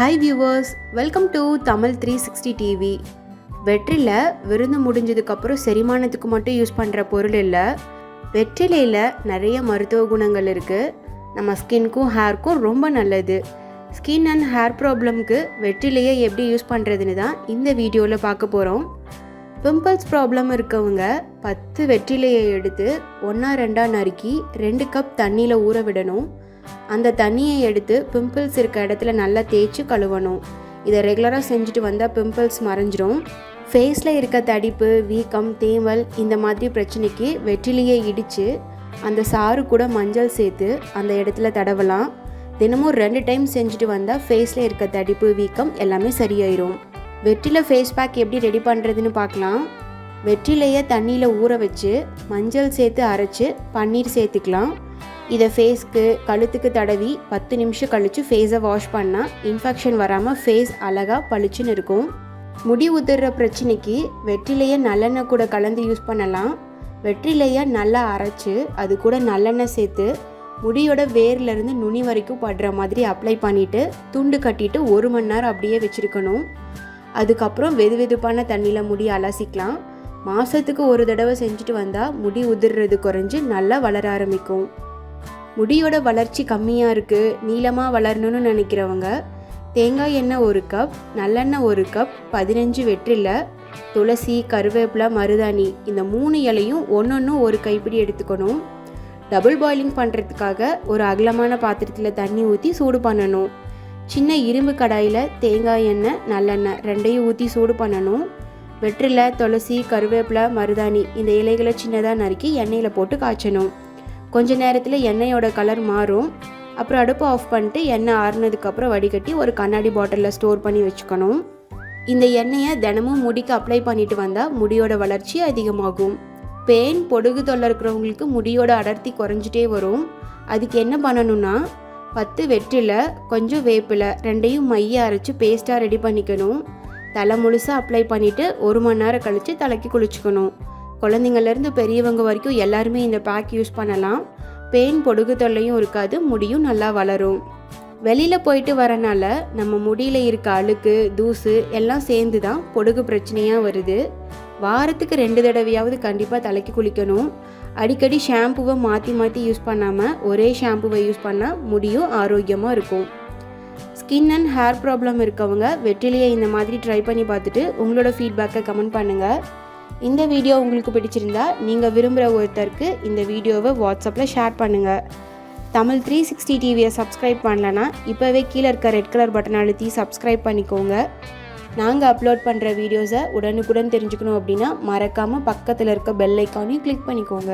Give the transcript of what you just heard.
Hi viewers, welcome to TAMIL360 TV. வெற்றில விருந்து முடிஞ்சதுக்கு அப்புறம் செரிமானத்துக்கு மட்டும் யூஸ் பண்ற பொருள் இல்ல. வெற்றிலையில நிறைய மருத்துவ குணங்கள் இருக்கு. நம்ம ஸ்கின்க்கும் ஹேர்க்கும் ரொம்ப நல்லது. ஸ்கின் அண்ட் ஹேர் ப்ராப்ளம்க்கு வெற்றிலையை எப்படி யூஸ் பண்றதுன்னு தான் இந்த வீடியோல பார்க்க போறோம். பிம்பிள்ஸ் ப்ராப்ளம் இருக்கவங்க 10 வெற்றிலையை எடுத்து 1-2 நறுக்கி 2 கப் தண்ணியில் ஊற விடணும். அந்த தண்ணியை எடுத்து பிம்பிள்ஸ் இருக்க இடத்துல நல்லா தேய்ச்சி கழுவணும். இதை ரெகுலராக செஞ்சுட்டு வந்தால் பிம்பிள்ஸ் மறைஞ்சிரும். ஃபேஸில் இருக்க தடிப்பு, வீக்கம், தேமல் இந்த மாதிரி பிரச்சனைக்கு வெற்றிலையை இடித்து அந்த சாறு கூட மஞ்சள் சேர்த்து அந்த இடத்துல தடவலாம். தினமும் 2 டைம் செஞ்சுட்டு வந்தால் ஃபேஸில் இருக்க தடிப்பு, வீக்கம் எல்லாமே சரியாயிரும். வெற்றிலை ஃபேஸ் பேக் எப்படி ரெடி பண்ணுறதுன்னு பார்க்கலாம். வெற்றிலையை தண்ணியில் ஊற வச்சு மஞ்சள் சேர்த்து அரைச்சி பன்னீர் சேர்த்துக்கலாம். இதை ஃபேஸ்க்கு, கழுத்துக்கு தடவி 10 நிமிஷம் கழித்து ஃபேஸை வாஷ் பண்ணால் இன்ஃபெக்ஷன் வராமல் ஃபேஸ் அழகாக பளிச்சுன்னு இருக்கும். முடி உதிர்ற பிரச்சனைக்கு வெற்றிலையை நல்லெண்ணெய் கூட கலந்து யூஸ் பண்ணலாம். வெற்றிலையை நல்லா அரைச்சி அது கூட நல்லெண்ணெய் சேர்த்து முடியோட வேர்லேருந்து நுனி வரைக்கும் படுற மாதிரி அப்ளை பண்ணிவிட்டு துண்டு கட்டிட்டு 1 மணி நேரம் அப்படியே வச்சுருக்கணும். அதுக்கப்புறம் வெதுவெதுப்பான தண்ணியில் முடி அலசிக்கலாம். மாதத்துக்கு ஒரு தடவை செஞ்சுட்டு வந்தால் முடி உதிர்றது குறைஞ்சி நல்லா வளர ஆரம்பிக்கும். முடியோட வளர்ச்சி கம்மியாக இருக்குது, நீளமாக வளரணும்னு நினைக்கிறவங்க தேங்காய் எண்ணெய் 1 கப், நல்லெண்ணெய் 1 கப், 15 வெற்றிலை, துளசி, கருவேப்பிலை, மருதாணி இந்த 3 இலையும் ஒன்று ஒரு கைப்பிடி எடுத்துக்கணும். டபுள் பாயிலிங் பண்ணுறதுக்காக ஒரு அகலமான பாத்திரத்தில் தண்ணி ஊற்றி சூடு பண்ணணும். சின்ன இரும்பு கடாயில் தேங்காய் எண்ணெய், நல்லெண்ணெய் 2ஐயும் ஊற்றி சூடு பண்ணணும். வெற்றிலை, துளசி, கருவேப்பிலை, மருதாணி இந்த இலைகளை சின்னதாக நறுக்கி எண்ணெயில் போட்டு காய்ச்சணும். கொஞ்ச நேரத்தில் எண்ணெயோட கலர் மாறும். அப்புறம் அடுப்பு ஆஃப் பண்ணிட்டு எண்ணெய் ஆறுனதுக்கப்புறம் வடிகட்டி ஒரு கண்ணாடி பாட்டிலில் ஸ்டோர் பண்ணி வச்சுக்கணும். இந்த எண்ணெயை தினமும் முடிக்கு அப்ளை பண்ணிட்டு வந்தால் முடியோட வளர்ச்சி அதிகமாகும். பேன், பொடுகு தொல்லை இருக்கிறவங்களுக்கு முடியோட அடர்த்தி குறைஞ்சிட்டே வரும். அதுக்கு என்ன பண்ணணும்னா 10 வெற்றிலை, கொஞ்சம் வேப்பிலை 2ஐயும் மைய அரைச்சி பேஸ்ட்டாக ரெடி பண்ணிக்கணும். தலை முழுசாக அப்ளை பண்ணிவிட்டு 1 மணி நேரம் கழித்து தலைக்கு குளிச்சுக்கணும். குழந்தைங்கள்லேருந்து பெரியவங்க வரைக்கும் எல்லாருமே இந்த பேக் யூஸ் பண்ணலாம். பேன், பொடுகு தொல்லையும் இருக்காது, முடியும் நல்லா வளரும். வெளியில் போயிட்டு வரனால நம்ம முடியில் இருக்க அழுக்கு, தூசு எல்லாம் சேர்ந்து தான் பொடுகு பிரச்சனையாக வருது. வாரத்துக்கு 2 தடவையாவது கண்டிப்பாக தலைக்கு குளிக்கணும். அடிக்கடி ஷாம்புவை மாற்றி யூஸ் பண்ணாமல் ஒரே ஷாம்புவை யூஸ் பண்ணால் முடியும் ஆரோக்கியமாக இருக்கும். ஸ்கின் அண்ட் ஹேர் ப்ராப்ளம் இருக்கவங்க வெற்றிலையை இந்த மாதிரி ட்ரை பண்ணி பார்த்துட்டு உங்களோட ஃபீட்பேக்கை கமெண்ட் பண்ணுங்கள். இந்த வீடியோ உங்களுக்கு பிடிச்சிருந்தா நீங்கள் விரும்புகிற ஒருத்தருக்கு இந்த வீடியோவை வாட்ஸ்அப்பில் ஷேர் பண்ணுங்கள். TAMIL360 டிவியை சப்ஸ்கிரைப் பண்ணலன்னா இப்போவே கீழே இருக்க ரெட் கலர் பட்டன் அழுத்தி சப்ஸ்கிரைப் பண்ணிக்கோங்க. நாங்கள் அப்லோட் பண்ணுற வீடியோஸை உடனுக்குடன் தெரிஞ்சுக்கணும் அப்படின்னா மறக்காமல் பக்கத்தில் இருக்க பெல் ஐக்கானையும் கிளிக் பண்ணிக்கோங்க.